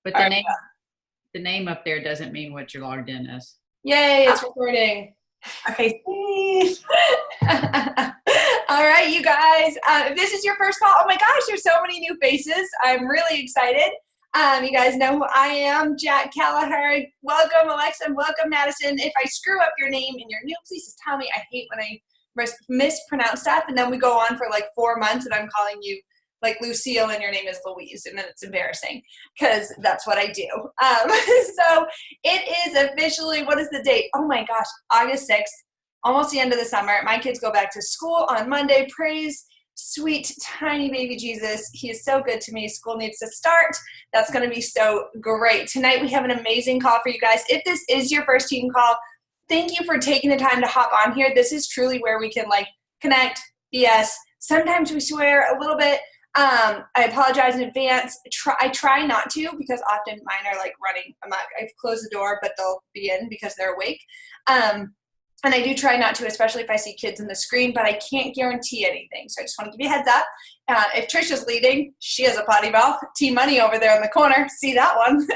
But All right. the name up there doesn't mean what you're logged in as. Yay, it's recording. Okay. All right, you guys. If this is your first call, oh my gosh, there's so many new faces. I'm really excited. You guys know who I am, Jac Kalaher. Welcome, Alexa, and welcome, Madison. If I screw up your name and you're new, please just tell me. I hate when I mispronounce stuff, and then we go on for like 4 months, and I'm calling you like Lucille, and your name is Louise, and then it's embarrassing because that's what I do. So it is officially, what is the date? Oh my gosh, August 6th, almost the end of the summer. My kids go back to school on Monday. Praise sweet, tiny baby Jesus. He is so good to me. School needs to start. That's going to be so great. Tonight we have an amazing call for you guys. If this is your first team call, thank you for taking the time to hop on here. This is truly where we can like connect, BS. Sometimes we swear a little bit. I apologize in advance. I try not to because often mine are like running amok. I've closed the door, but they'll be in because they're awake. And I do try not to, especially if I see kids in the screen, but I can't guarantee anything. So I just want to give you a heads up. If Trisha's leading, she has a potty mouth. T-Money over there in the corner. See that one.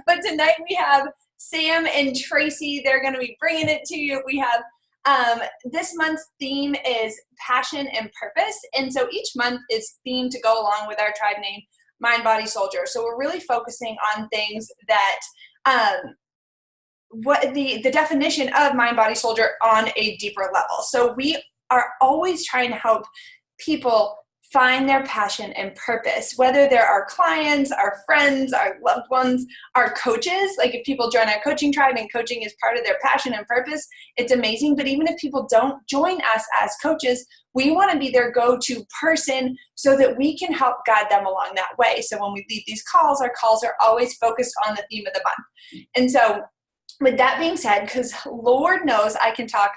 But tonight we have Sam and Tracy. They're going to be bringing it to you. We have this month's theme is passion and purpose. And so each month is themed to go along with our tribe name, Mind, Body, Soldier. So we're really focusing on things that what the definition of Mind, Body, Soldier on a deeper level. So we are always trying to help people find their passion and purpose, whether they're our clients, our friends, our loved ones, our coaches. Like if people join our coaching tribe and coaching is part of their passion and purpose, it's amazing. But even if people don't join us as coaches, we want to be their go-to person so that we can help guide them along that way. So when we lead these calls, our calls are always focused on the theme of the month. And so with that being said, because Lord knows I can talk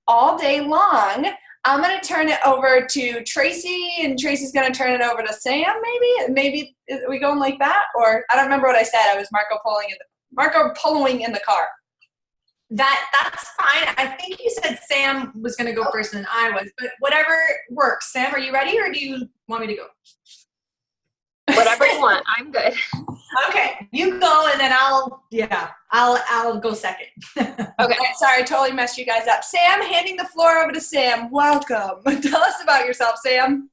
all day long, I'm going to turn it over to Tracy, and Tracy's going to turn it over to Sam, maybe? Maybe, are we going like that? Or, I don't remember what I said. I was Marco Poloing in the car. That's fine. I think you said Sam was going to go first and I was, but whatever works. Sam, are you ready or do you want me to go? Whatever you want. I'm good. Okay, you go and then I'll go second. Okay. Right, sorry, I totally messed you guys up. Sam, handing the floor over to Sam. Welcome. Tell us about yourself, Sam.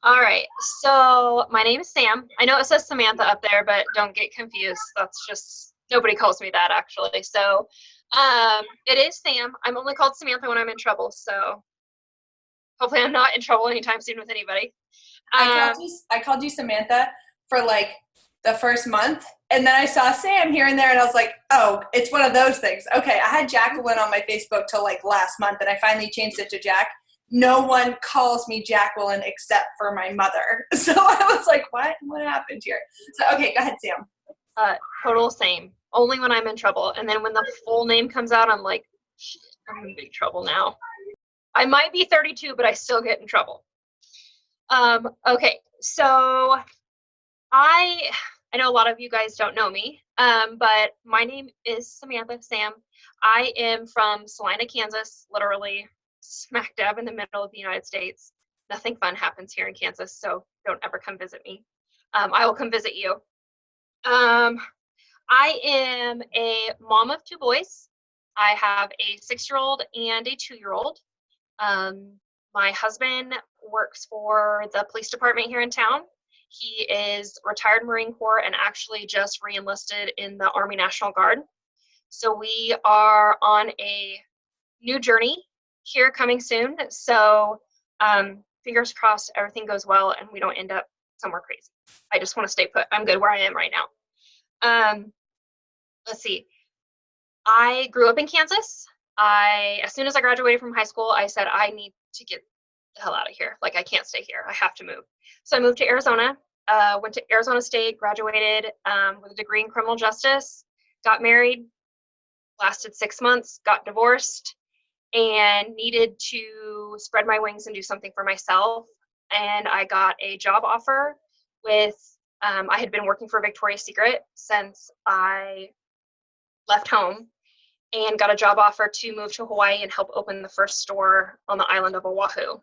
All right. So my name is Sam. I know it says Samantha up there, but don't get confused. That's just, nobody calls me that actually. So it is Sam. I'm only called Samantha when I'm in trouble. So hopefully I'm not in trouble anytime soon with anybody. I called you Samantha for like the first month, and then I saw Sam here and there, and I was like, oh, it's one of those things. Okay, I had Jacqueline on my Facebook till like last month, and I finally changed it to Jack. No one calls me Jacqueline except for my mother. So I was like, what happened here? So, okay, go ahead, Sam. Total same. Only when I'm in trouble. And then when the full name comes out, I'm like, shit, I'm in big trouble now. I might be 32, but I still get in trouble. Okay, so I know a lot of you guys don't know me, but my name is Samantha, Sam. I am from Salina, Kansas, literally smack dab in the middle of the United States. Nothing fun happens here in Kansas, so don't ever come visit me. I will come visit you. I am a mom of 2 boys. I have a 6-year-old and a 2-year-old. My husband works for the police department here in town. He is retired Marine Corps and actually just re-enlisted in the Army National Guard. So we are on a new journey here coming soon. So fingers crossed everything goes well and we don't end up somewhere crazy. I just want to stay put. I'm good where I am right now. Let's see. I grew up in Kansas. As soon as I graduated from high school, I said, I need to get the hell out of here. Like, I can't stay here. I have to move. So I moved to Arizona, went to Arizona State, graduated with a degree in criminal justice, got married, lasted 6 months, got divorced, and needed to spread my wings and do something for myself. And I got a job offer with, I had been working for Victoria's Secret since I left home, and got a job offer to move to Hawaii and help open the first store on the island of Oahu.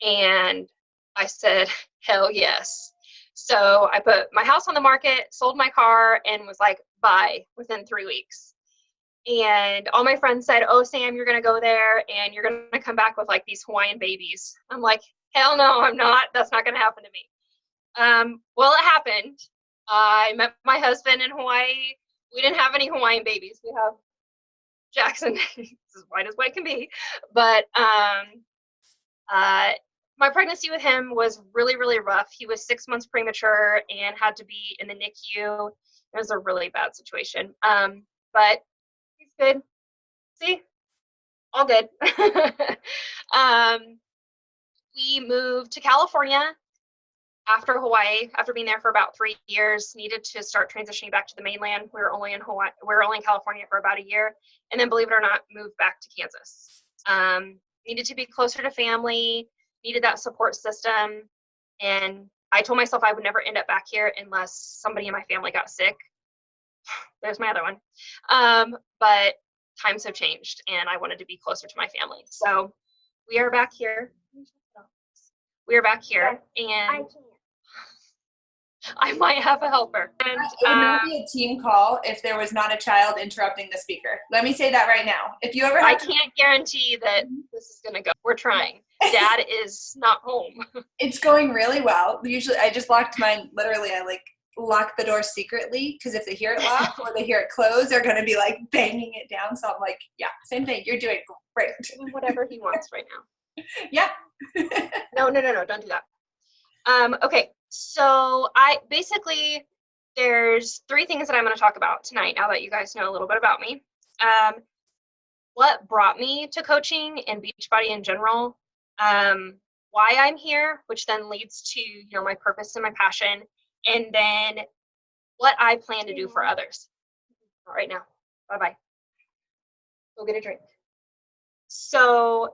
And I said, hell yes. So I put my house on the market, sold my car, and was like, bye, within 3 weeks. And all my friends said, oh, Sam, you're going to go there and you're going to come back with like these Hawaiian babies. I'm like, hell no, I'm not. That's not going to happen to me. Well, it happened. I met my husband in Hawaii. We didn't have any Hawaiian babies. We have Jackson. He's as white as white can be. But my pregnancy with him was really, really rough. He was 6 months premature and had to be in the NICU. It was a really bad situation. But he's good. See? All good. We moved to California after Hawaii, after being there for about 3 years, needed to start transitioning back to the mainland. We were only in California for about a year. And then, believe it or not, moved back to Kansas. Needed to be closer to family, needed that support system. And I told myself I would never end up back here unless somebody in my family got sick. There's my other one. But times have changed and I wanted to be closer to my family. So we are back here. We are back here and I might have a helper. And it would not be a team call if there was not a child interrupting the speaker. Let me say that right now. If you ever have can't guarantee that this is going to go. We're trying. Dad is not home. It's going really well. Usually I just locked mine. Literally, I lock the door secretly because if they hear it lock or they hear it close, they're going to be like banging it down. So I'm like, yeah, same thing. You're doing great. Whatever he wants right now. Yeah. No, don't do that. Okay. So there's 3 things that I'm going to talk about tonight now that you guys know a little bit about me. What brought me to coaching and Beachbody in general, why I'm here, which then leads to, my purpose and my passion, and then what I plan to do for others. Not right now. Bye-bye. Go get a drink. So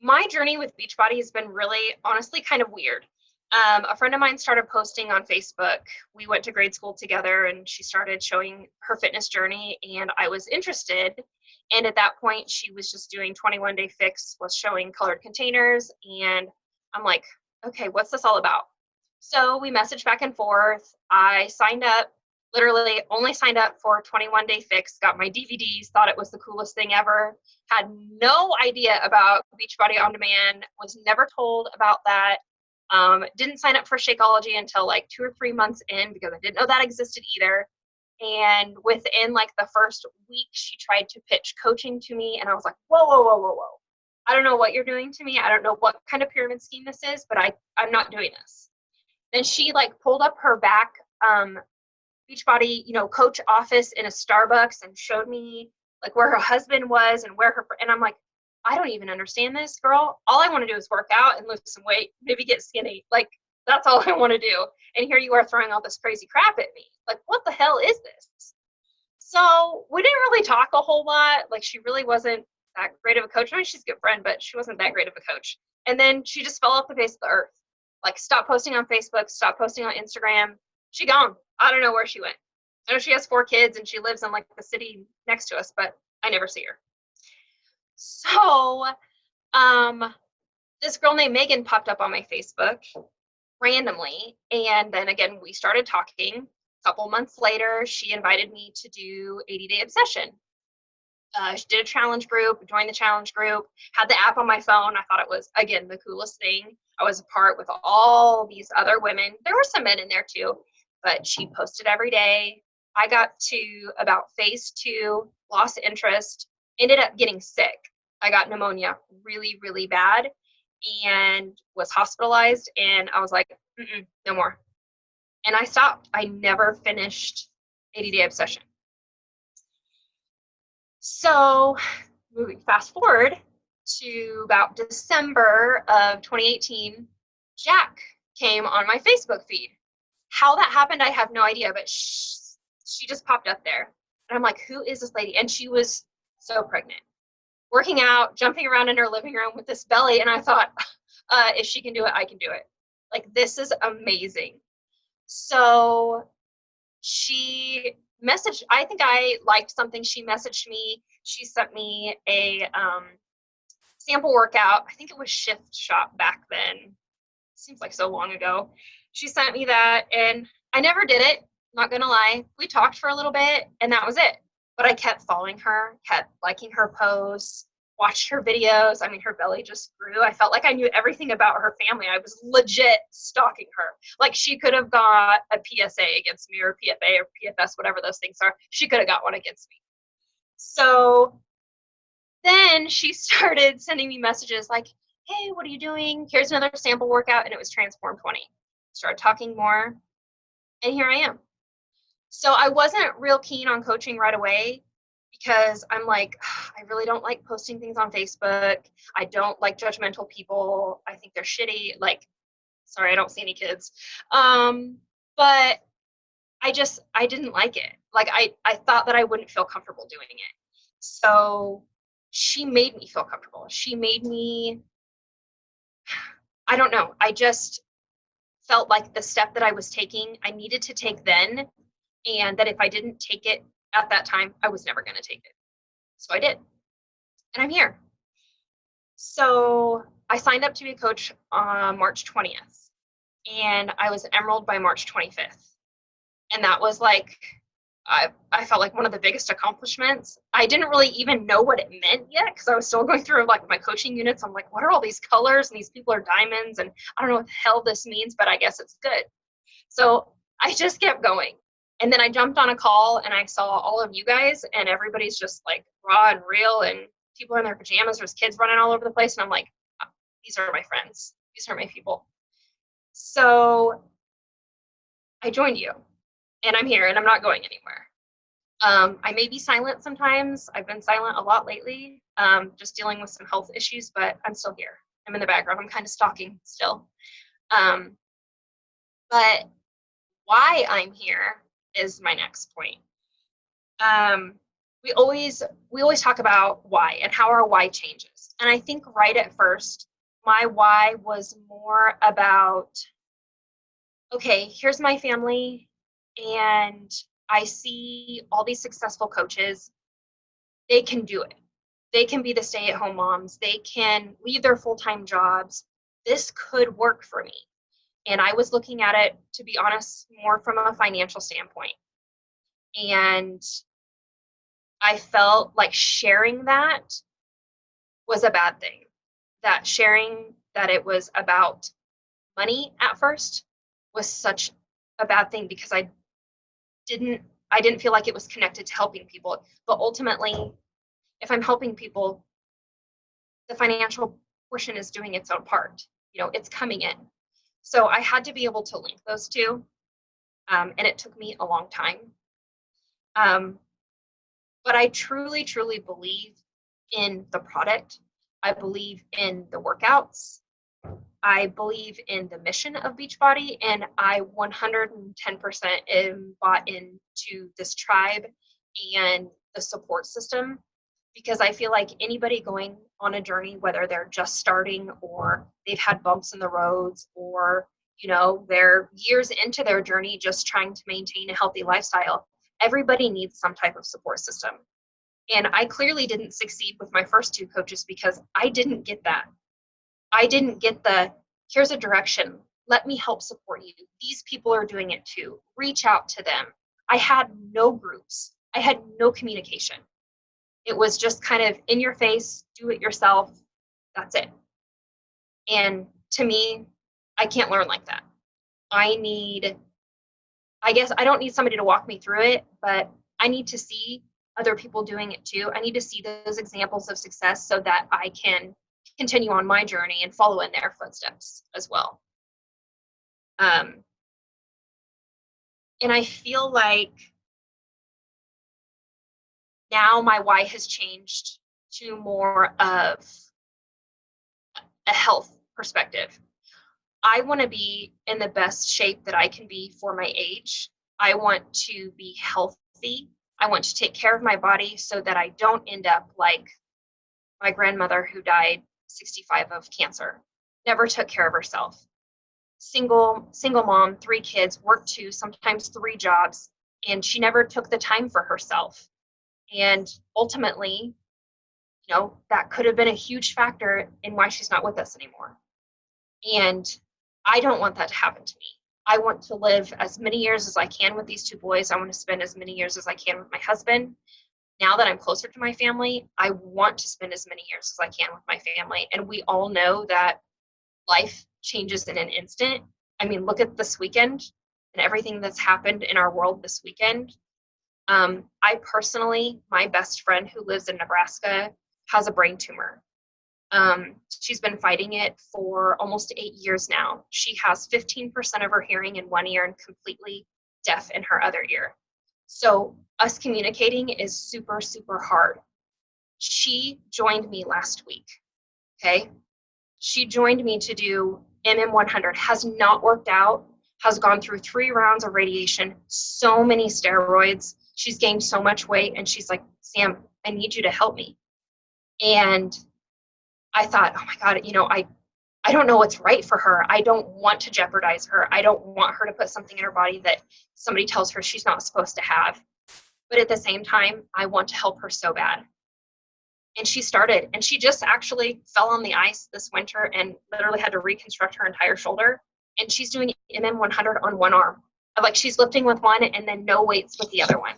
my journey with Beachbody has been really, honestly, kind of weird. A friend of mine started posting on Facebook. We went to grade school together and she started showing her fitness journey and I was interested. And at that point, she was just doing 21-day fix, was showing colored containers. And I'm like, okay, what's this all about? So we messaged back and forth. I signed up, literally only signed up for 21-day fix, got my DVDs, thought it was the coolest thing ever, had no idea about Beachbody On Demand, was never told about that. Didn't sign up for Shakeology until like 2 or 3 months in because I didn't know that existed either. And within like the first week, she tried to pitch coaching to me. And I was like, whoa. I don't know what you're doing to me. I don't know what kind of pyramid scheme this is, but I'm not doing this. Then she like pulled up her back Beachbody, coach office in a Starbucks and showed me like where her husband was and and I'm like, I don't even understand this, girl. All I want to do is work out and lose some weight, maybe get skinny. Like, that's all I want to do. And here you are throwing all this crazy crap at me. Like, what the hell is this? So we didn't really talk a whole lot. Like, she really wasn't that great of a coach. I mean, she's a good friend, but she wasn't that great of a coach. And then she just fell off the face of the earth. Like, stopped posting on Facebook, stopped posting on Instagram. She gone. I don't know where she went. I know she has 4 kids and she lives in like the city next to us, but I never see her. So, this girl named Megan popped up on my Facebook randomly. And then again, we started talking. A couple months later, she invited me to do 80-day obsession. She did a challenge group, joined the challenge group, had the app on my phone. I thought it was, again, the coolest thing. I was apart with all these other women. There were some men in there too, but she posted every day. I got to about phase 2, lost interest, ended up getting sick. I got pneumonia really, really bad and was hospitalized. And I was like, no more. And I stopped. I never finished 80-day obsession. So moving fast forward to about December of 2018, Jac came on my Facebook feed. How that happened, I have no idea, but she just popped up there. And I'm like, who is this lady? And she was so pregnant, working out, jumping around in her living room with this belly. And I thought, if she can do it, I can do it. Like, this is amazing. So she messaged, I think I liked something. She messaged me. She sent me a sample workout. I think it was Shift Shop back then. Seems like so long ago. she sent me that, and I never did it, not gonna lie. We talked for a little bit, and that was it. But I kept following her, kept liking her posts, watched her videos. I mean, her belly just grew. I felt like I knew everything about her family. I was legit stalking her. Like, she could have got a PSA against me, or PFA or PFS, whatever those things are. She could have got one against me. So then she started sending me messages like, hey, what are you doing? Here's another sample workout. And it was Transform 20. Started talking more, and here I am. So I wasn't real keen on coaching right away, because I'm like, I really don't like posting things on Facebook. I don't like judgmental people. I think they're shitty. Like, sorry, I don't see any kids. But I didn't like it. Like, I thought that I wouldn't feel comfortable doing it. So she made me feel comfortable. She made me, I don't know. I just felt like the step that I was taking, I needed to take then, and that if I didn't take it at that time, I was never going to take it. So I did, and I'm here. So I signed up to be a coach on March 20th, and I was an Emerald by March 25th. And that was like, I felt like one of the biggest accomplishments. I didn't really even know what it meant yet, because I was still going through like my coaching units. I'm like, what are all these colors? And these people are diamonds, and I don't know what the hell this means, but I guess it's good. So I just kept going. And then I jumped on a call, and I saw all of you guys, and everybody's just like raw and real, and people in their pajamas. There's kids running all over the place. And I'm like, these are my friends. These are my people. So I joined you, and I'm here, and I'm not going anywhere. I may be silent sometimes. I've been silent a lot lately, just dealing with some health issues, but I'm still here. I'm in the background. I'm kind of stalking still. But why I'm here is my next point. We always talk about why and how our why changes. And I think right at first, my why was more about, okay, here's my family, and I see all these successful coaches. They can do it. They can be the stay-at-home moms. They can leave their full-time jobs. This could work for me. And I was looking at it, to be honest, more from a financial standpoint. And I felt like sharing that was a bad thing. That sharing that it was about money at first was such a bad thing, because I didn't feel like it was connected to helping people. But ultimately, if I'm helping people, the financial portion is doing its own part. You know, it's coming in. So I had to be able to link those two. And it took me a long time. But I truly, truly believe in the product. I believe in the workouts. I believe in the mission of Beachbody, and I 110% am bought into this tribe and the support system, because I feel like anybody going on a journey, whether they're just starting or they've had bumps in the roads, or, you know, they're years into their journey just trying to maintain a healthy lifestyle, everybody needs some type of support system. And I clearly didn't succeed with my first two coaches, because I didn't get that. I didn't get here's a direction. Let me help support you. These people are doing it too. Reach out to them. I had no groups. I had no communication. It was just kind of in your face, do it yourself. That's it. And to me, I can't learn like that. I guess I don't need somebody to walk me through it, but I need to see other people doing it too. I need to see those examples of success so that I can continue on my journey and follow in their footsteps as well. And I feel like now my why has changed to more of a health perspective. I want to be in the best shape that I can be for my age. I want to be healthy. I want to take care of my body so that I don't end up like my grandmother, who died 65 of cancer, never took care of herself. Single mom, 3 kids, worked 2, sometimes 3 jobs, and she never took the time for herself. And ultimately, you know, that could have been a huge factor in why she's not with us anymore. And I don't want that to happen to me. I want to live as many years as I can with these two boys. I want to spend as many years as I can with my husband. Now that I'm closer to my family, I want to spend as many years as I can with my family. And we all know that life changes in an instant. I mean, look at this weekend and everything that's happened in our world this weekend. I personally, my best friend who lives in Nebraska has a brain tumor. She's been fighting it for almost 8 years now. She has 15% of her hearing in one ear and completely deaf in her other ear. So us communicating is super, super hard. She joined me last week, okay? She joined me to do MM100, has not worked out, has gone through 3 rounds of radiation, so many steroids. She's gained so much weight, and she's like, Sam, I need you to help me. And I thought, oh my God, I don't know what's right for her. I don't want to jeopardize her. I don't want her to put something in her body that somebody tells her she's not supposed to have. But at the same time, I want to help her so bad. And she started, and she just actually fell on the ice this winter and literally had to reconstruct her entire shoulder. And she's doing MM100 on one arm. Like, she's lifting with one and then no weights with the other one.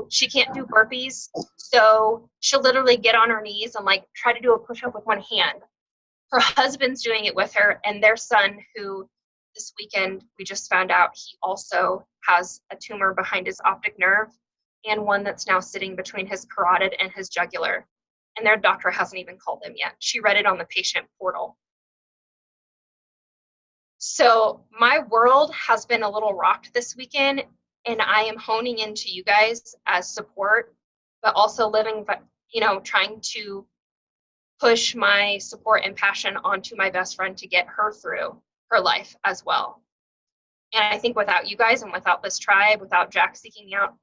She can't do burpees, so she'll literally get on her knees and like try to do a push-up with one hand. Her husband's doing it with her, and their son, who this weekend we just found out he also has a tumor behind his optic nerve and one that's now sitting between his carotid and his jugular, and their doctor hasn't even called them yet. She read it on the patient portal. So my world has been a little rocked this weekend, and I am honing into you guys as support, but also living, trying to push my support and passion onto my best friend to get her through her life as well. And I think without you guys and without this tribe, without Jack seeking me out,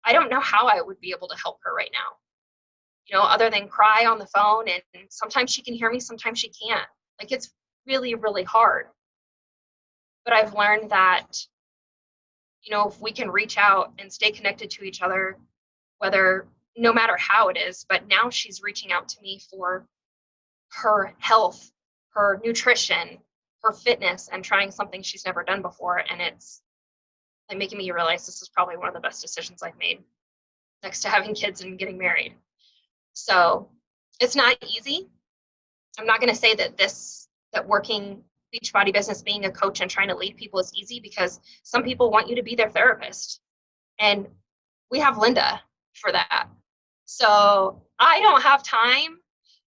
I don't know how I would be able to help her right now, other than cry on the phone. And sometimes she can hear me, sometimes she can't. Like, it's really, really hard. But I've learned that, if we can reach out and stay connected to each other, no matter how it is, but now she's reaching out to me for her health, her nutrition, her fitness, and trying something she's never done before. And it's like making me realize this is probably one of the best decisions I've made, next to having kids and getting married. So it's not easy. I'm not going to say that working Beachbody business, being a coach and trying to lead people is easy, because some people want you to be their therapist. And we have Linda for that. So I don't have time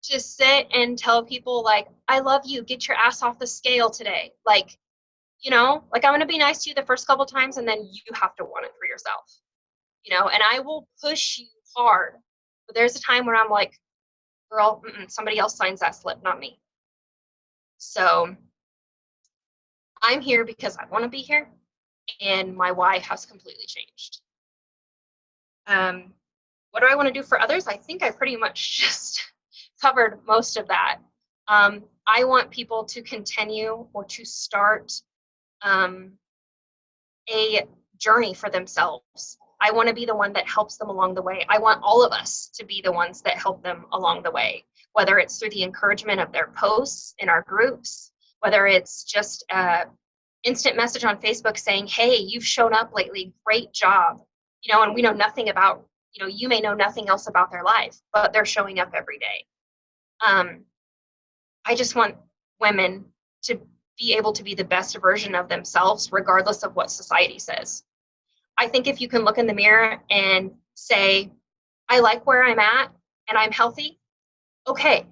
to sit and tell people like, I love you, get your ass off the scale today. Like, I'm going to be nice to you the first couple times, and then you have to want it for yourself, and I will push you hard. But there's a time where I'm like, girl, somebody else signs that slip, not me. So I'm here because I want to be here, and my why has completely changed. What do I want to do for others? I think I pretty much just covered most of that. I want people to continue or to start a journey for themselves. I want to be the one that helps them along the way. I want all of us to be the ones that help them along the way, whether it's through the encouragement of their posts in our groups, whether it's just an instant message on Facebook saying, hey, you've shown up lately, great job. And we know nothing about, you may know nothing else about their life, but they're showing up every day. I just want women to be able to be the best version of themselves, regardless of what society says. I think if you can look in the mirror and say, I like where I'm at and I'm healthy, okay.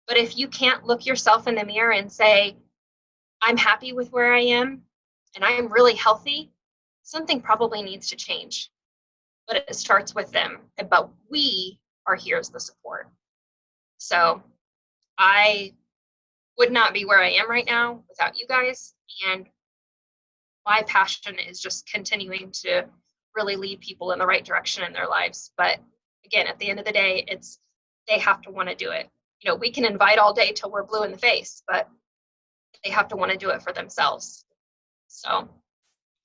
But if you can't look yourself in the mirror and say, I'm happy with where I am and I am really healthy, something probably needs to change. But it starts with them. But we are here as the support. So I would not be where I am right now without you guys. And my passion is just continuing to really lead people in the right direction in their lives. But again, at the end of the day, they have to want to do it. We can invite all day till we're blue in the face, but they have to want to do it for themselves. So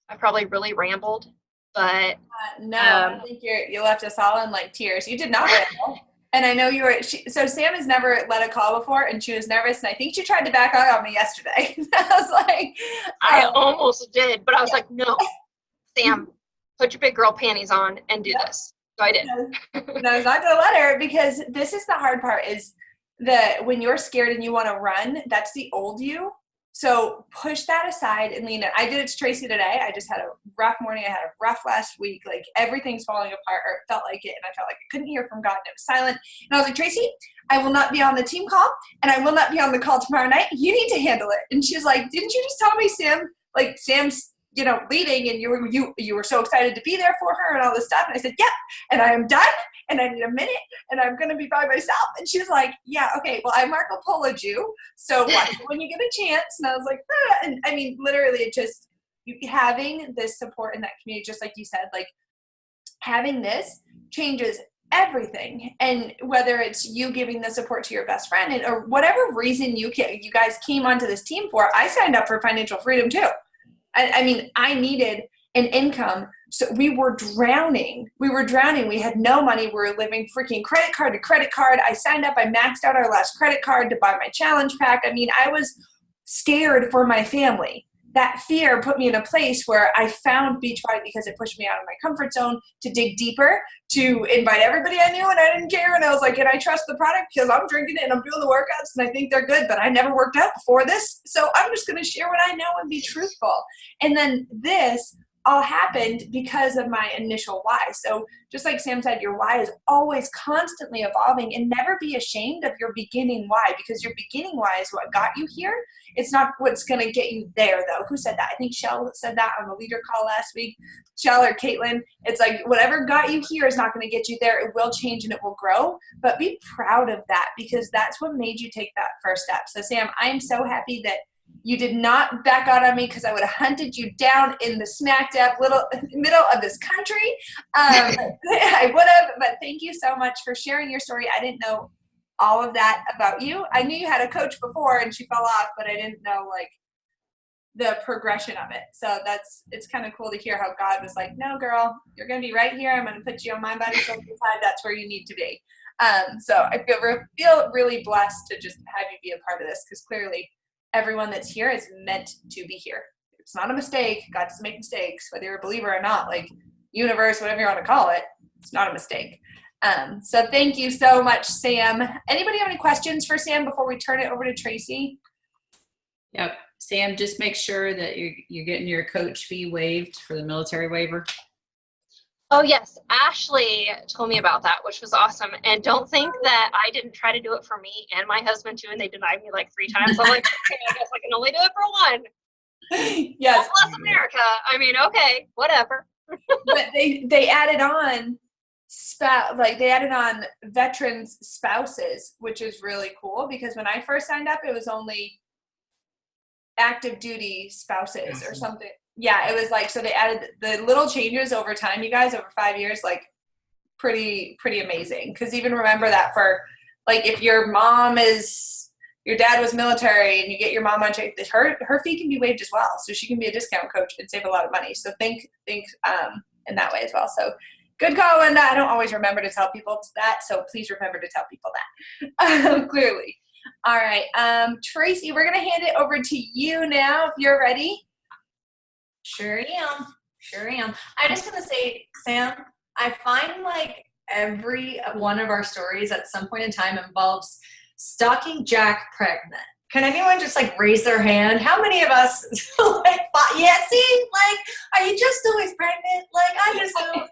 I probably really rambled, but no, I think you left us all in like tears. You did not ramble. And I know so Sam has never led a call before, and she was nervous, and I think she tried to back out on me yesterday. I was like, I almost did, but I was like, no, Sam, put your big girl panties on and do this. So I did. And I was not going to let her, because this is the hard part, is that when you're scared and you want to run, that's the old you. So push that aside and lean in. I did it to Tracy today. I just had a rough morning. I had a rough last week. Like, everything's falling apart, or it felt like it. And I felt like I couldn't hear from God, and it was silent. And I was like, Tracy, I will not be on the team call, and I will not be on the call tomorrow night. You need to handle it. And she was like, didn't you just tell me Sam's, leading, and you were so excited to be there for her and all this stuff. And I said, yep. And I am done, and I need a minute, and I'm going to be by myself. And she was like, yeah, okay, well, I Marco Polo'd you, so watch it when you get a chance. And I was like, ah. And I mean, literally, it just, having this support in that community, just like you said, like, having this changes everything. And whether it's you giving the support to your best friend, or whatever reason you guys came onto this team for, I signed up for financial freedom too. I mean, I needed an income. So we were drowning. We had no money. We were living freaking credit card to credit card. I signed up. I maxed out our last credit card to buy my challenge pack. I mean, I was scared for my family. That fear put me in a place where I found Beachbody, because it pushed me out of my comfort zone to dig deeper, to invite everybody I knew, and I didn't care. And I was like, and I trust the product because I'm drinking it and I'm doing the workouts and I think they're good, but I never worked out before this. So I'm just going to share what I know and be truthful. And then this all happened because of my initial why. So just like Sam said, your why is always constantly evolving, and never be ashamed of your beginning why, because your beginning why is what got you here. It's not what's going to get you there, though. Who said that? I think Shell said that on the leader call last week. Shell or Caitlin. It's like, whatever got you here is not going to get you there. It will change and it will grow, but be proud of that, because that's what made you take that first step. So Sam, I am so happy that you did not back out on me, because I would have hunted you down in the smack dab middle of this country. I would have, but thank you so much for sharing your story. I didn't know all of that about you. I knew you had a coach before and she fell off, but I didn't know like the progression of it. So it's kind of cool to hear how God was like, no, girl, you're going to be right here. I'm going to put you on my body side. That's where you need to be. So I feel really blessed to just have you be a part of this, because clearly everyone that's here is meant to be here. It's not a mistake. God doesn't make mistakes, whether you're a believer or not, like universe, whatever you want to call it. It's not a mistake. So thank you so much, Sam. Anybody have any questions for Sam before we turn it over to Tracy? Yep. Sam, just make sure that you're getting your coach fee waived for the military waiver. Oh, yes. Ashley told me about that, which was awesome. And don't think that I didn't try to do it for me and my husband, too, and they denied me like 3 times. I'm like, okay, I guess I can only do it for one. Yes. God bless America. I mean, okay, whatever. But they added on veterans' spouses, which is really cool, because when I first signed up, it was only active duty spouses or something. Yeah, it was like, so they added the little changes over time, you guys, over 5 years, like pretty amazing. Because even remember that for like, if your dad was military and you get your mom on check, her fee can be waived as well. So she can be a discount coach and save a lot of money. So think in that way as well. So good call, Linda. I don't always remember to tell people that, so please remember to tell people that. Clearly. All right, Tracy, we're gonna hand it over to you now if you're ready. Sure am. I just want to say, Sam, I find like every one of our stories at some point in time involves stalking Jack pregnant. Can anyone just like raise their hand? How many of us like, yeah, see, like, are you just always pregnant? Like, I just don't,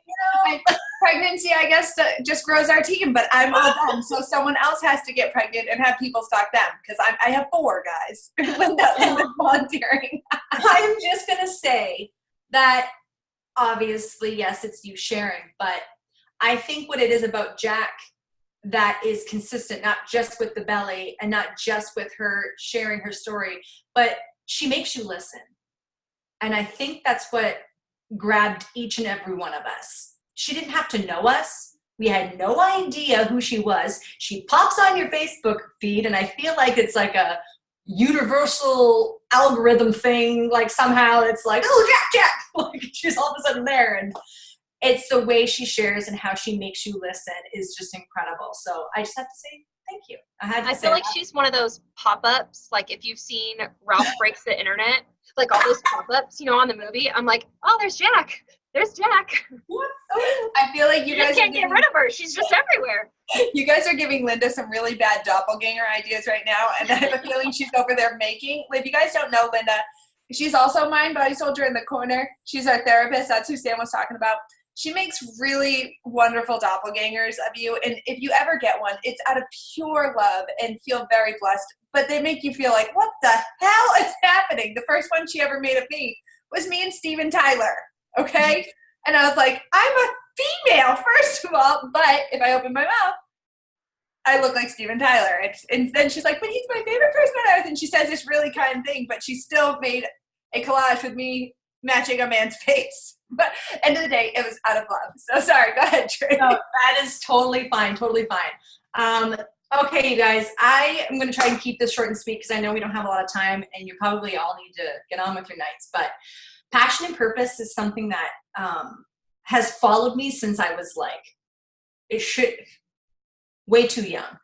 Pregnancy, I guess, just grows our team, but I'm all done. So someone else has to get pregnant and have people stalk them, because I have 4 guys. Linda's volunteering. I'm just going to say that obviously, yes, it's you sharing, but I think what it is about Jack that is consistent, not just with the belly and not just with her sharing her story, but she makes you listen. And I think that's what grabbed each and every one of us. She didn't have to know us. We had no idea who she was. She pops on your Facebook feed, and I feel like it's like a universal algorithm thing. Like somehow it's like, oh, Jack, like she's all of a sudden there. it's the way she shares and how she makes you listen is just incredible. So I just have to say thank you. I feel like she's one of those pop-ups, like if you've seen Ralph Breaks the Internet, like all those pop-ups, you know, on the movie. I'm like, oh, there's Jack. There's Jack. I feel like You just can't get rid of her. She's just everywhere. You guys are giving Linda some really bad doppelganger ideas right now, and I have a feeling she's over there making. If you guys don't know Linda, she's also Mind Body Soldier in the corner. She's our therapist. That's who Sam was talking about. She makes really wonderful doppelgangers of you, and if you ever get one, it's out of pure love and feel very blessed. But they make you feel like, what the hell is happening? The first one she ever made of me was me and Steven Tyler, okay? And I was like, I'm a female, first of all, but if I open my mouth, I look like Steven Tyler. And then she's like, but he's my favorite person on earth. And she says this really kind thing, but she still made a collage with me matching a man's face. But end of the day, it was out of love. So sorry, go ahead, Trey. No, that is totally fine, totally fine. Okay, you guys, I am going to try and keep this short and sweet because I know we don't have a lot of time and you probably all need to get on with your nights. But passion and purpose is something that has followed me since I was way too young.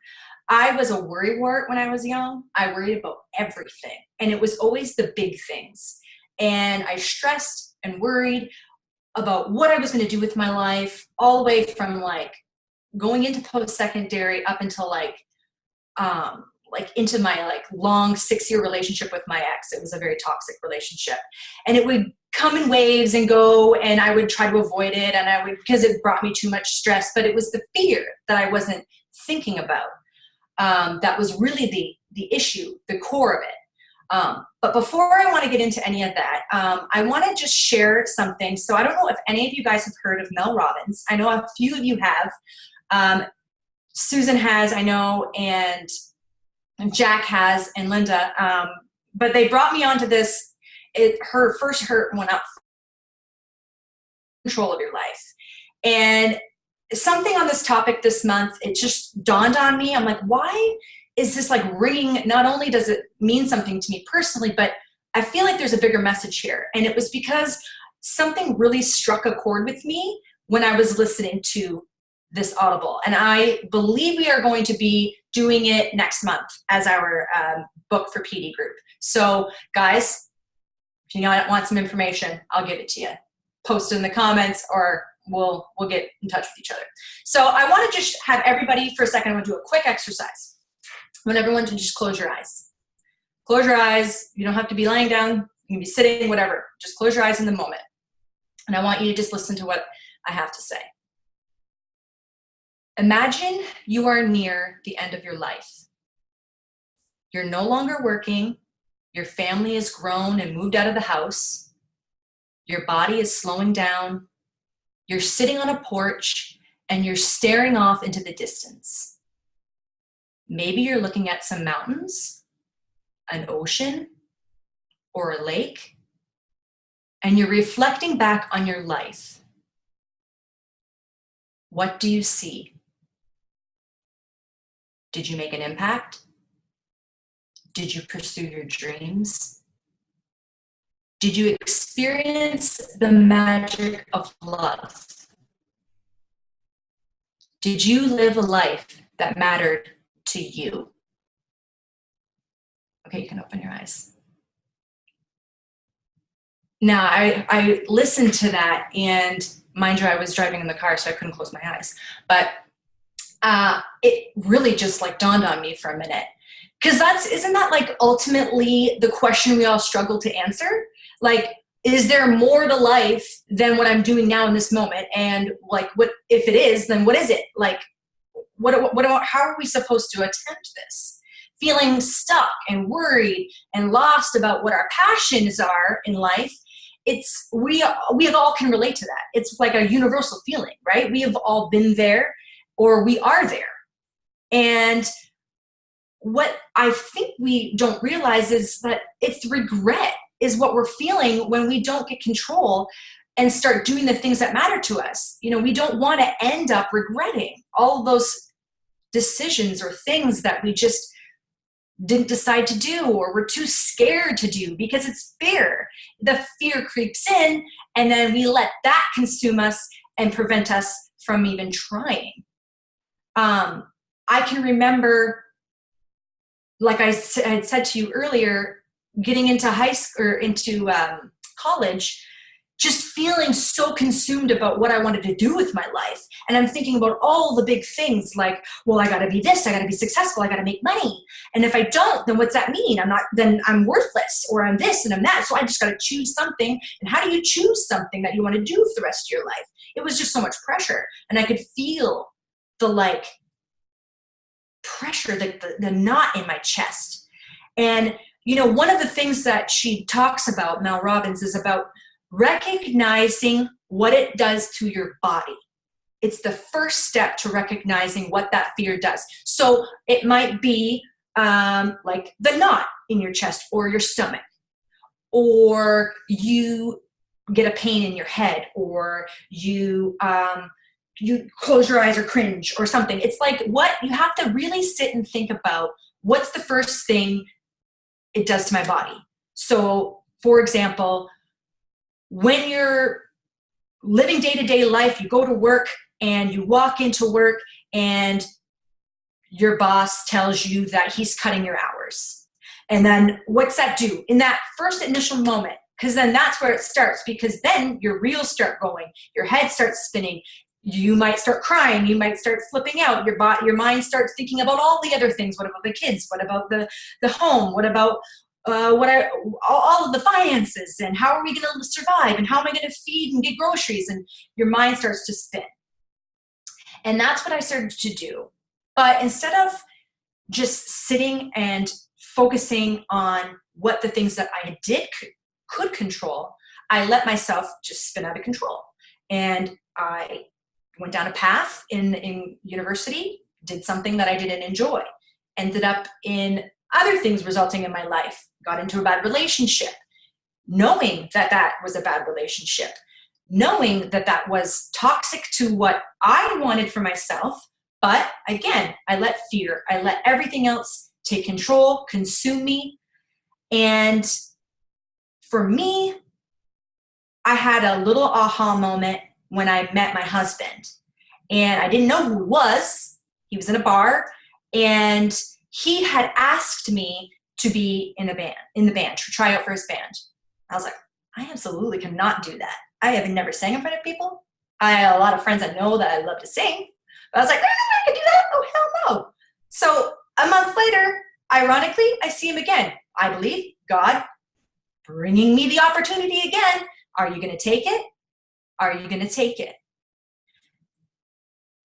I was a worrywart when I was young. I worried about everything, and it was always the big things. And I stressed and worried about what I was going to do with my life, all the way from like going into post-secondary up until like into my like long 6-year relationship with my ex. It was a very toxic relationship, and it would come in waves and go, and I would try to avoid it, and because it brought me too much stress. But it was the fear that I wasn't thinking about that was really the issue, the core of it. But before I want to get into any of that, I want to just share something. So I don't know if any of you guys have heard of Mel Robbins. I know a few of you have. Susan has, I know, and Jack has, and Linda. But they brought me onto this. Her first hurt went up. Control of your life. And something on this topic this month, it just dawned on me. I'm like, why is this like ringing? Not only does it mean something to me personally, but I feel like there's a bigger message here. And it was because something really struck a chord with me when I was listening to this Audible. And I believe we are going to be doing it next month as our book for PD group. So guys, if you want some information, I'll give it to you. Post it in the comments, or we'll get in touch with each other. So I want to just have everybody for a second. I want to do a quick exercise. I want everyone to just close your eyes. Close your eyes. You don't have to be lying down. You can be sitting, whatever. Just close your eyes in the moment. And I want you to just listen to what I have to say. Imagine you are near the end of your life. You're no longer working. Your family has grown and moved out of the house. Your body is slowing down. You're sitting on a porch and you're staring off into the distance. Maybe you're looking at some mountains, an ocean, or a lake, and you're reflecting back on your life. What do you see? Did you make an impact? Did you pursue your dreams? Did you experience the magic of love? Did you live a life that mattered to you? Okay, you can open your eyes. Now, I listened to that, and mind you, I was driving in the car, so I couldn't close my eyes. But it really just like dawned on me for a minute. Because isn't that like ultimately the question we all struggle to answer? Like, is there more to life than what I'm doing now in this moment? And like, what if it is, then what is it? Like, how are we supposed to attempt this? Feeling stuck and worried and lost about what our passions are in life. We all can relate to that. It's like a universal feeling, right? We have all been there, or we are there. And what I think we don't realize is that it's regret is what we're feeling when we don't get control and start doing the things that matter to us. You know, we don't want to end up regretting all of those decisions or things that we just didn't decide to do, or we're too scared to do because it's fear. The fear creeps in, and then we let that consume us, and prevent us from even trying. I can remember, like I had said to you earlier, getting into high school or into college, just feeling so consumed about what I wanted to do with my life. And I'm thinking about all the big things like, well, I got to be this, I got to be successful, I got to make money. And if I don't, then what's that mean? Then I'm worthless, or I'm this and I'm that. So I just got to choose something. And how do you choose something that you want to do for the rest of your life? It was just so much pressure. And I could feel the like pressure, the knot in my chest. And, you know, one of the things that she talks about, Mel Robbins, is about recognizing what it does to your body. It's the first step to recognizing what that fear does. So it might be like the knot in your chest or your stomach, or you get a pain in your head, or you close your eyes or cringe or something. It's like, what you have to really sit and think about, what's the first thing it does to my body. So for example, when you're living day-to-day life, you go to work and you walk into work and your boss tells you that he's cutting your hours. And then what's that do in that first initial moment? Because then that's where it starts, because then your reels start going, your head starts spinning, you might start crying, you might start flipping out, your mind starts thinking about all the other things. What about the kids? What about the home? What about all of the finances, and how are we going to survive, and how am I going to feed and get groceries? And your mind starts to spin. And that's what I started to do. But instead of just sitting and focusing on what the things that I could control, I let myself just spin out of control. And I went down a path in university, did something that I didn't enjoy, ended up in other things resulting in my life, got into a bad relationship, knowing that that was a bad relationship, knowing that that was toxic to what I wanted for myself. But again, I let fear, I let everything else take control, consume me. And for me, I had a little aha moment when I met my husband. And I didn't know who he was. He was in a bar, and he had asked me to be in the band, to try out for his band. I was like, I absolutely cannot do that. I have never sang in front of people. I have a lot of friends I know that I love to sing. But I was like, I can do that? Oh, hell no. So a month later, ironically, I see him again. I believe God bringing me the opportunity again. Are you going to take it? Are you going to take it?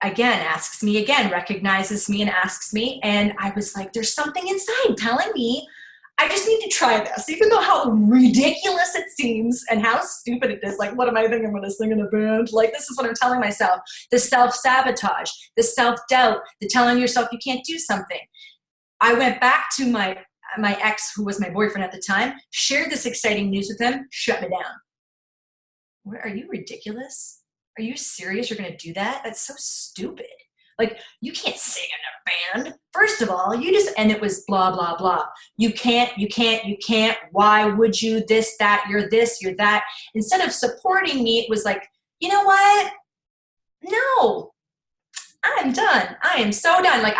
Again, asks me again, recognizes me and asks me. And I was like, there's something inside telling me I just need to try this, even though how ridiculous it seems and how stupid it is. Like, what am I thinking? I'm going to sing in a band? Like, this is what I'm telling myself. The self-sabotage, the self-doubt, the telling yourself you can't do something. I went back to my ex, who was my boyfriend at the time, shared this exciting news with him, shut me down. Where are you ridiculous? Are you serious? You're going to do that? That's so stupid. Like, you can't sing in a band. First of all, and it was blah, blah, blah. You can't. Why would you? This, that, you're that. Instead of supporting me, it was like, you know what? No, I'm done. I am so done. Like,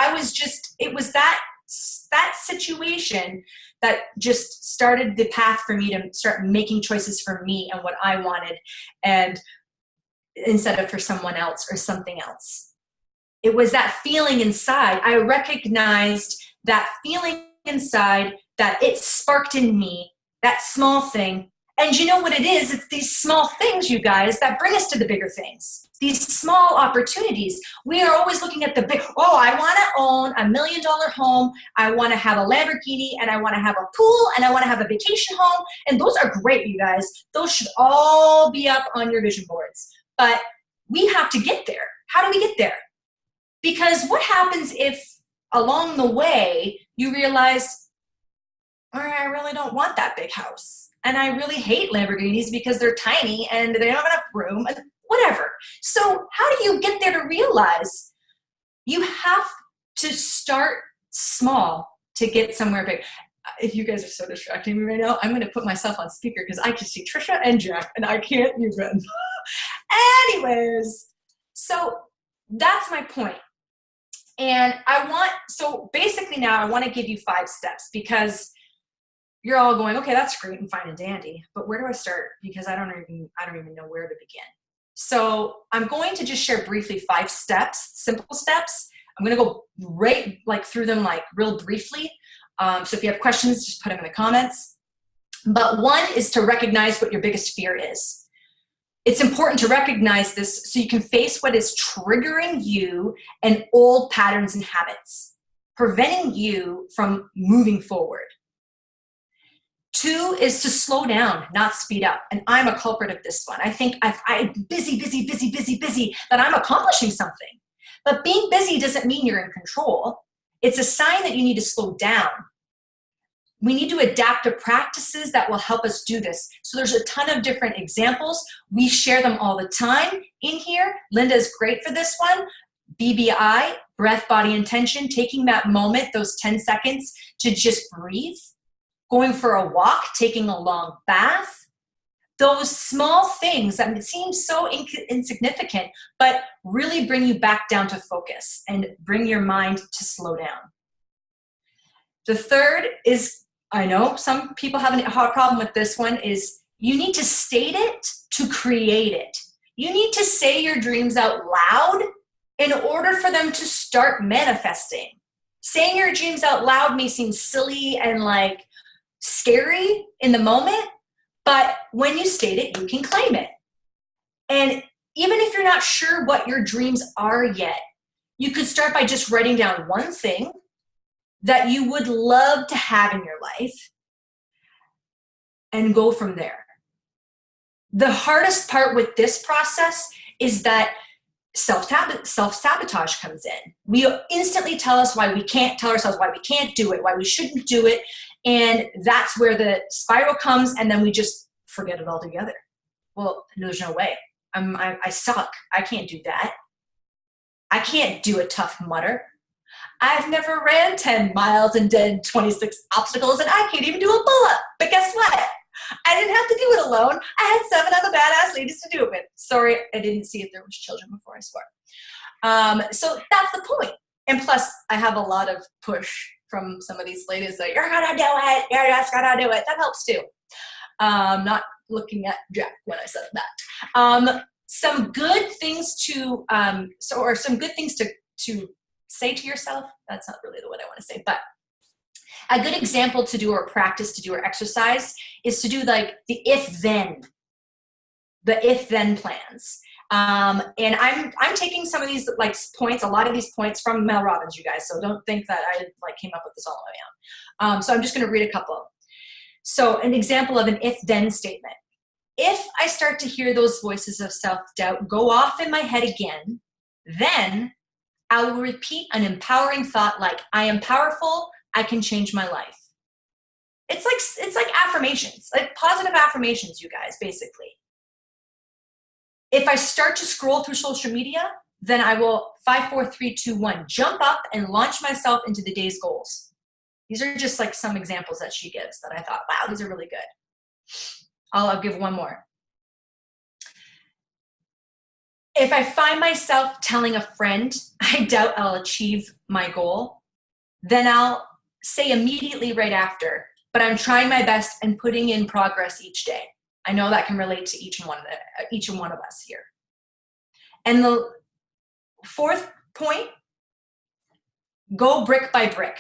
it was that situation that just started the path for me to start making choices for me and what I wanted, and instead of for someone else or something else. It was that feeling inside. I recognized that feeling inside, that it sparked in me, that small thing. And you know what it is? It's these small things, you guys, that bring us to the bigger things. These small opportunities. We are always looking at the big, I want to own $1 million home. I want to have a Lamborghini, and I want to have a pool, and I want to have a vacation home. And those are great, you guys. Those should all be up on your vision boards. But we have to get there. How do we get there? Because what happens if along the way you realize, all right, I really don't want that big house. And I really hate Lamborghinis because they're tiny and they don't have enough room and whatever. So how do you get there to realize you have to start small to get somewhere big? If you guys are so distracting me right now, I'm going to put myself on speaker because I can see Trisha and Jack and I can't even. Anyways, so that's my point. And so basically now I want to give you 5 steps, because you're all going, okay, that's great and fine and dandy, but where do I start? Because I don't even know where to begin. So I'm going to just share briefly 5 steps, simple steps. I'm going to go right through them real briefly. So if you have questions, just put them in the comments. But one is to recognize what your biggest fear is. It's important to recognize this so you can face what is triggering you and old patterns and habits, preventing you from moving forward. 2 is to slow down, not speed up. And I'm a culprit of this one. I think I'm busy, that I'm accomplishing something. But being busy doesn't mean you're in control. It's a sign that you need to slow down. We need to adapt to practices that will help us do this. So there's a ton of different examples. We share them all the time in here. Linda is great for this one. BBI, breath, body, intention, taking that moment, those 10 seconds to just breathe. Going for a walk, taking a long bath. Those small things that seem so insignificant, but really bring you back down to focus and bring your mind to slow down. The third is, I know some people have a hard problem with this one, is you need to state it to create it. You need to say your dreams out loud in order for them to start manifesting. Saying your dreams out loud may seem silly and scary in the moment, but when you state it, you can claim it. And even if you're not sure what your dreams are yet, you could start by just writing down one thing that you would love to have in your life and go from there. The hardest part with this process is that self-sabotage comes in. We instantly tell ourselves why we can't do it, why we shouldn't do it. And that's where the spiral comes, and then we just forget it altogether. Well, there's no way. I suck. I can't do that. I can't do a Tough Mudder. I've never ran 10 miles and did 26 obstacles, and I can't even do a pull-up. But guess what? I didn't have to do it alone. I had 7 other badass ladies to do it with. Sorry, I didn't see if there was children before I swore. So that's the point. And plus, I have a lot of push from some of these ladies that you're gonna do it, you're just gonna do it. That helps too. Not looking at Jack when I said that. Some good things to say to yourself. That's not really what I want to say, but a good example to do, or practice to do, or exercise is to do the if-then plans. And I'm taking some of these points, a lot of these points from Mel Robbins, you guys. So don't think that I came up with this all on my own. So I'm just going to read a couple. So an example of an if-then statement. If I start to hear those voices of self-doubt go off in my head again, then I will repeat an empowering thought like, I am powerful, I can change my life. It's like affirmations, like positive affirmations, you guys, basically. If I start to scroll through social media, then I will 5, 4, 3, 2, 1, jump up and launch myself into the day's goals. These are just some examples that she gives that I thought, wow, these are really good. I'll give one more. If I find myself telling a friend, I doubt I'll achieve my goal, then I'll say immediately right after, but I'm trying my best and putting in progress each day. I know that can relate to each and one of us here. And the 4th point, go brick by brick.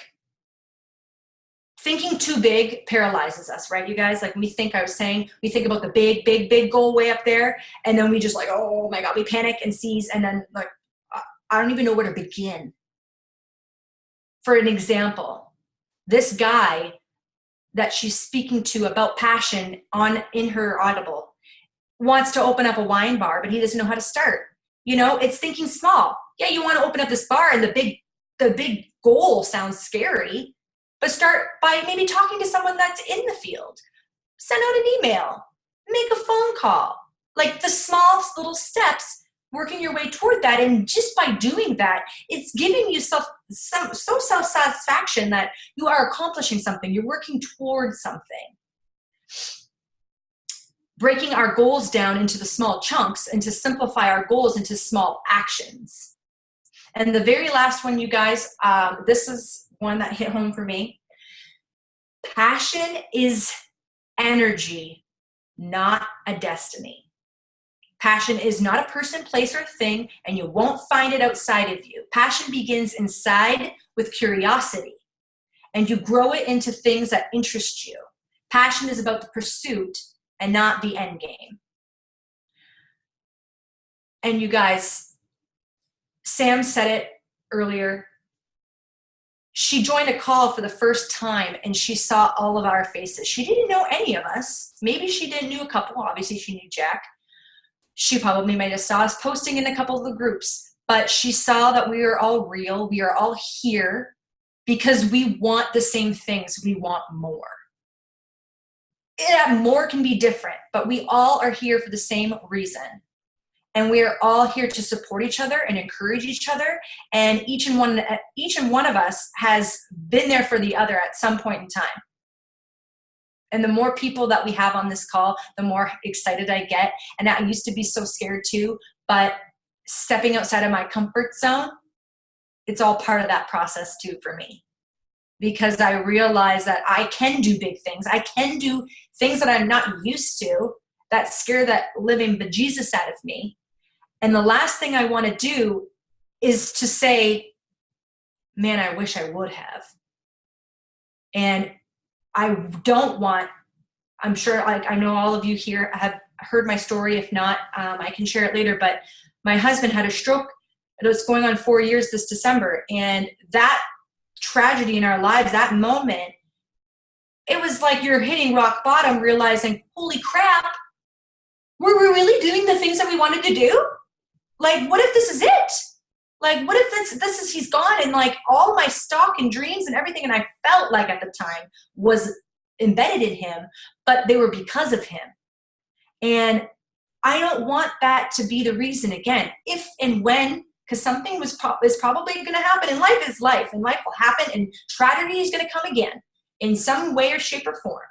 Thinking too big paralyzes us, right, you guys? We think about the big goal way up there, and then we just oh my God, we panic and seize, and then I don't even know where to begin. For an example, this guy that she's speaking to about passion in her Audible wants to open up a wine bar, but he doesn't know how to start. It's thinking small. Yeah, you want to open up this bar, and the big goal sounds scary. But start by maybe talking to someone that's in the field. Send out an email. Make a phone call. The small little steps, working your way toward that. And just by doing that, it's giving you self-satisfaction that you are accomplishing something. You're working towards something. breaking our goals down into the small chunks and to simplify our goals into small actions. And the very last one, you guys, this is one that hit home for me. Passion is energy, not a destiny. Passion is not a person, place, or thing, and you won't find it outside of you. Passion begins inside with curiosity, and you grow it into things that interest you. Passion is about the pursuit and not the end game. And you guys, Sam said it earlier. She joined a call for the first time and she saw all of our faces. She didn't know any of us. Maybe she didn't know a couple. Obviously, she knew Jack. She probably might have saw us posting in a couple of the groups, but she saw that we are all real. We are all here because we want the same things. We want more. Yeah, more can be different, but we all are here for the same reason. And we are all here to support each other and encourage each other. And each and one of us has been there for the other at some point in time. And the more people that we have on this call, the more excited I get. And I used to be so scared too, but stepping outside of my comfort zone, it's all part of that process too for me. Because I realize that I can do big things. I can do things that I'm not used to that scare that living bejesus out of me. And the last thing I want to do is to say, man, I wish I would have. And I don't want, I'm sure, like I know all of you here have heard my story. If not, I can share it later. But my husband had a stroke. It was going on 4 years this December. And that tragedy in our lives, that moment, it was like you're hitting rock bottom, realizing, holy crap, were we really doing the things that we wanted to do? Like, what if this is it? Like, what if this is, he's gone, and like all my stock and dreams and everything, and I felt like at the time was embedded in him, but they were because of him. And I don't want that to be the reason again, if and when, because something is probably going to happen, and life is life, and life will happen, and tragedy is going to come again in some way or shape or form.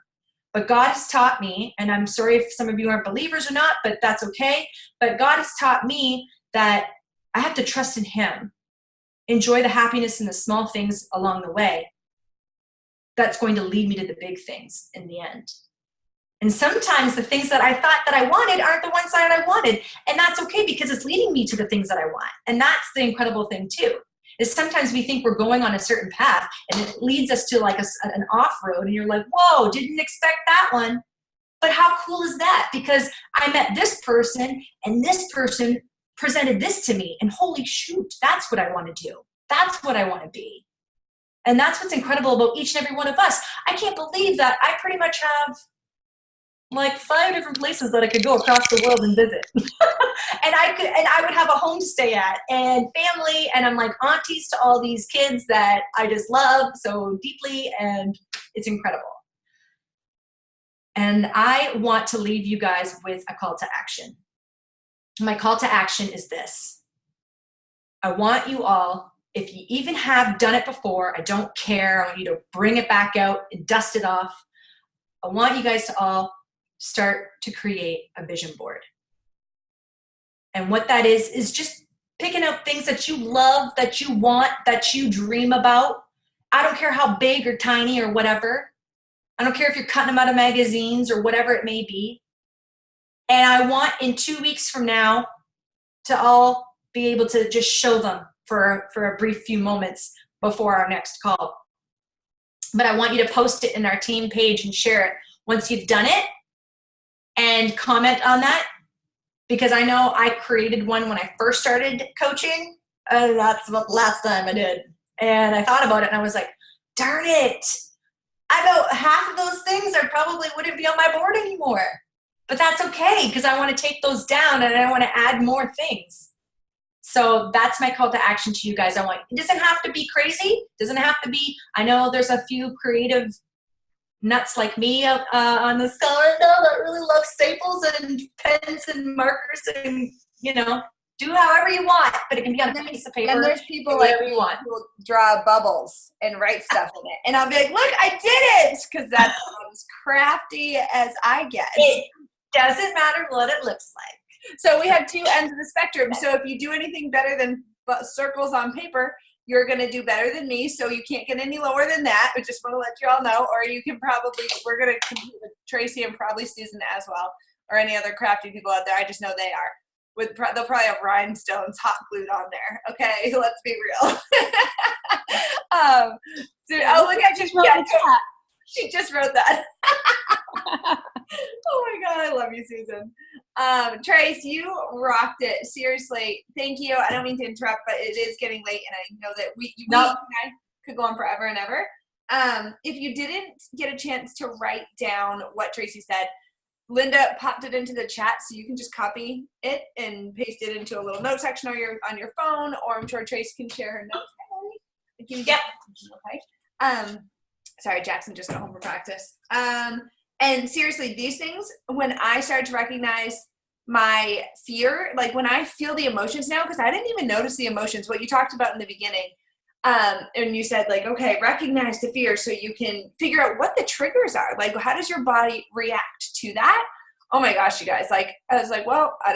But God has taught me, and I'm sorry if some of you aren't believers or not, but that's okay. But God has taught me that I have to trust in Him, enjoy the happiness in the small things along the way. That's going to lead me to the big things in the end. And sometimes the things that I thought that I wanted aren't the ones that I wanted. And that's okay, because it's leading me to the things that I want. And that's the incredible thing too, is sometimes we think we're going on a certain path and it leads us to like an off-road, and you're like, whoa, didn't expect that one. But how cool is that? Because I met this person and this person presented this to me, and holy shoot, that's what I want to do. That's what I want to be. And that's what's incredible about each and every one of us. I can't believe that I pretty much have like 5 different places that I could go across the world and visit. and I would have a home to stay at, and family, and I'm like aunties to all these kids that I just love so deeply, and it's incredible. And I want to leave you guys with a call to action. My call to action is this. I want you all, if you even have done it before, I don't care. I want you to bring it back out and dust it off. I want you guys to all start to create a vision board. And what that is just picking out things that you love, that you want, that you dream about. I don't care how big or tiny or whatever. I don't care if you're cutting them out of magazines or whatever it may be. And I want in 2 weeks from now to all be able to just show them for a brief few moments before our next call. But I want you to post it in our team page and share it once you've done it, and comment on that, because I know I created one when I first started coaching. That's about the last time I did. And I thought about it and I was like, darn it. About half of those things I probably wouldn't be on my board anymore. But that's okay, because I want to take those down and I want to add more things. So that's my call to action to you guys. It doesn't have to be crazy. It doesn't have to be, I know there's a few creative nuts like me on this call right now that really love staples and pens and markers, and do however you want, but it can be on a piece of paper. And there's people like me who draw bubbles and write stuff in it, and I'll be like, look, I did it, because that's as crafty as I get. doesn't matter what it looks like. So we have two ends of the spectrum. So if you do anything better than circles on paper, you're going to do better than me. So you can't get any lower than that. I just want to let you all know. Or you can probably, we're going to compete with Tracy and probably Susan as well, or any other crafty people out there. I just know they are. They'll probably have rhinestones hot glued on there. Okay, let's be real. Look at you. Yeah, she just wrote that. Oh my God, I love you, Susan. Trace, you rocked it. Seriously, thank you. I don't mean to interrupt, but it is getting late, and I know that we and I could go on forever and ever. If you didn't get a chance to write down what Tracy said, Linda popped it into the chat, so you can just copy it and paste it into a little note section on your phone, or I'm sure Trace can share her notes. Yep. Okay. Sorry, Jackson just got home from practice. And seriously, these things, when I started to recognize my fear, like when I feel the emotions now, because I didn't even notice the emotions, what you talked about in the beginning, and you said, like, okay, recognize the fear so you can figure out what the triggers are. Like, how does your body react to that? Oh my gosh, you guys, like, I was like, well, I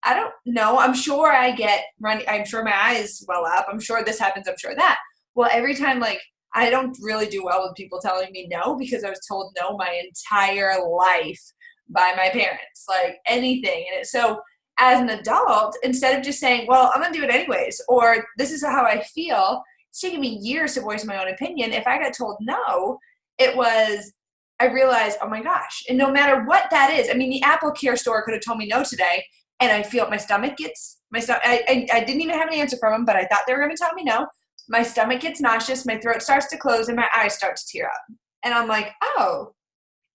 don't know. I'm sure I get running. I'm sure my eyes well up. I'm sure this happens. I'm sure that. Well, every time, like, I don't really do well with people telling me no, because I was told no my entire life by my parents, like anything. And so as an adult, instead of just saying, well, I'm going to do it anyways, or this is how I feel, it's taken me years to voice my own opinion. If I got told no, I realized, oh my gosh. And no matter what that is, I mean, the Apple Care store could have told me no today, and I feel my stomach gets, I didn't even have an answer from them, but I thought they were going to tell me no. My stomach gets nauseous, my throat starts to close, and my eyes start to tear up. And I'm like, oh,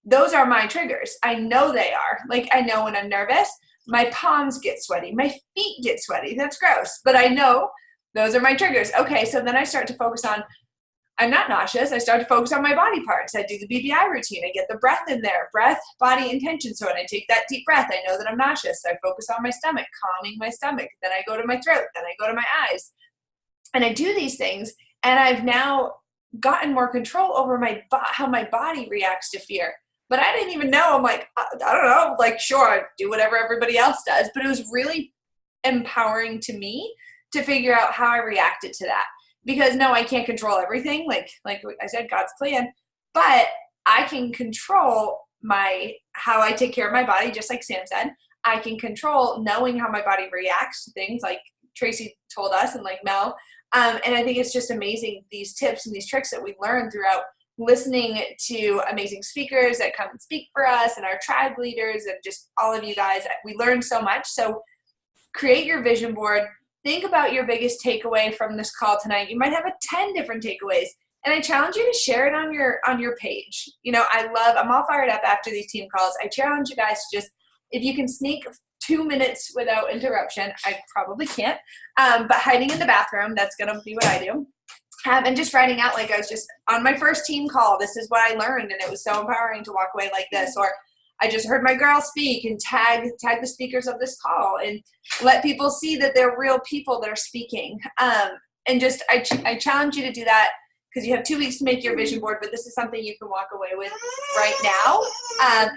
those are my triggers. I know they are. Like, I know when I'm nervous, my palms get sweaty, my feet get sweaty. That's gross. But I know those are my triggers. Okay, so then I start to focus on, I'm not nauseous. I start to focus on my body parts. I do the BBI routine. I get the breath in there, breath, body, intention. So when I take that deep breath, I know that I'm nauseous. So I focus on my stomach, calming my stomach. Then I go to my throat. Then I go to my eyes. And I do these things, and I've now gotten more control over how my body reacts to fear. But I didn't even know. I'm like, I don't know. Like, sure, I do whatever everybody else does. But it was really empowering to me to figure out how I reacted to that. Because, no, I can't control everything. Like I said, God's plan. But I can control how I take care of my body, just like Sam said. I can control knowing how my body reacts to things, like Tracy told us, and like Mel. And I think it's just amazing, these tips and these tricks that we learn throughout listening to amazing speakers that come and speak for us, and our tribe leaders, and just all of you guys. We learned so much. So create your vision board. Think about your biggest takeaway from this call tonight. You might have 10 different takeaways. And I challenge you to share it on your page. You know, I'm all fired up after these team calls. I challenge you guys to just, if you can sneak 2 minutes without interruption, I probably can't, but hiding in the bathroom, that's going to be what I do. And just writing out, like, I was just on my first team call, this is what I learned, and it was so empowering to walk away like this. Or I just heard my girl speak, and tag the speakers of this call, and let people see that they're real people that are speaking. And just, I challenge you to do that, because you have 2 weeks to make your vision board, but this is something you can walk away with right now.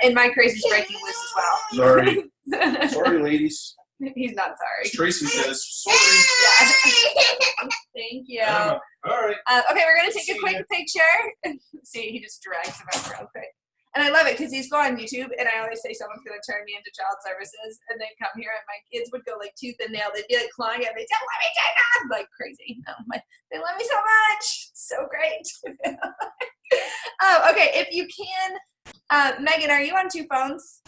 And my crazy's breaking loose as well. Sorry. Sorry, ladies. He's not sorry. Tracy says, sorry. Yeah. Thank you. All right. Okay, we're going to take a quick picture. See, he just drags him out real quick. And I love it, because he's going on YouTube, and I always say someone's going to turn me into child services, and they'd come here, and my kids would go like tooth and nail. They'd be like clawing at me, don't let me take on, like crazy. They love me so much. It's so great. Okay, if you can, Megan, are you on 2 phones?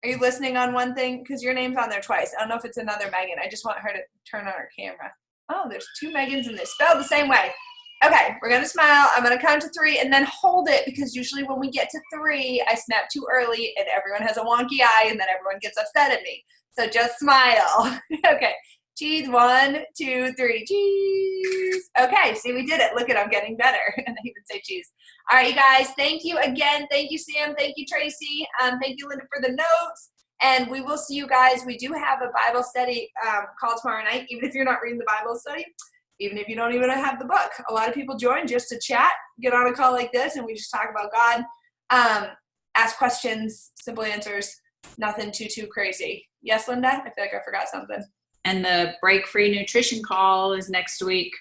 Are you listening on one thing? Because your name's on there twice. I don't know if it's another Megan. I just want her to turn on her camera. Oh, there's 2 Megans in this, spelled the same way. Okay, we're going to smile. I'm going to count to 3 and then hold it, because usually when we get to 3, I snap too early and everyone has a wonky eye, and then everyone gets upset at me. So just smile. Okay, cheese. 1, 2, 3. Cheese. Okay, see, we did it. Look at, I'm getting better. And I even say cheese. All right, you guys, thank you again. Thank you, Sam. Thank you, Tracy. Thank you, Linda, for the notes. And we will see you guys. We do have a Bible study call tomorrow night, even if you're not reading the Bible study. Even if you don't even have the book. A lot of people join just to chat, get on a call like this, and we just talk about God, ask questions, simple answers. Nothing too crazy. Yes, Linda? I feel like I forgot something. And the break-free nutrition call is next week.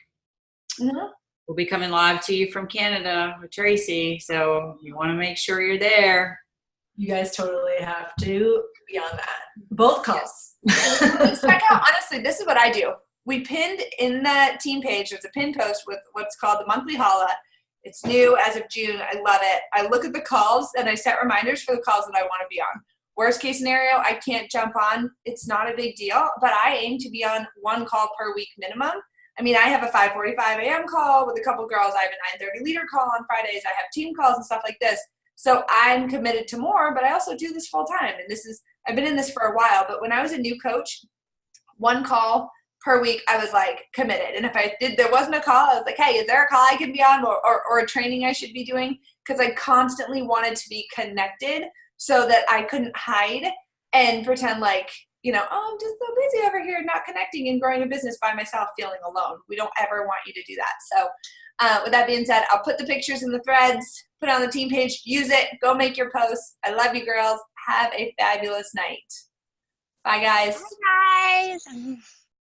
Mm-hmm. We'll be coming live to you from Canada with Tracy. So you want to make sure you're there. You guys totally have to be on that. Both calls. Check out, honestly, this is what I do. We pinned in that team page, there's a pin post with what's called the monthly holla. It's new as of June. I love it. I look at the calls and I set reminders for the calls that I want to be on. Worst case scenario, I can't jump on. It's not a big deal, but I aim to be on 1 call per week minimum. I mean, I have a 5:45 a.m. call with a couple girls. I have a 9:30 leader call on Fridays. I have team calls and stuff like this. So I'm committed to more, but I also do this full time. And I've been in this for a while, but when I was a new coach, 1 call per week, I was like committed. And if there wasn't a call, I was like, hey, is there a call I can be on or a training I should be doing? Because I constantly wanted to be connected so that I couldn't hide and pretend like, oh, I'm just so busy over here not connecting and growing a business by myself, feeling alone. We don't ever want you to do that. So with that being said, I'll put the pictures in the threads, put it on the team page, use it, go make your posts. I love you girls. Have a fabulous night. Bye, guys. Bye, guys.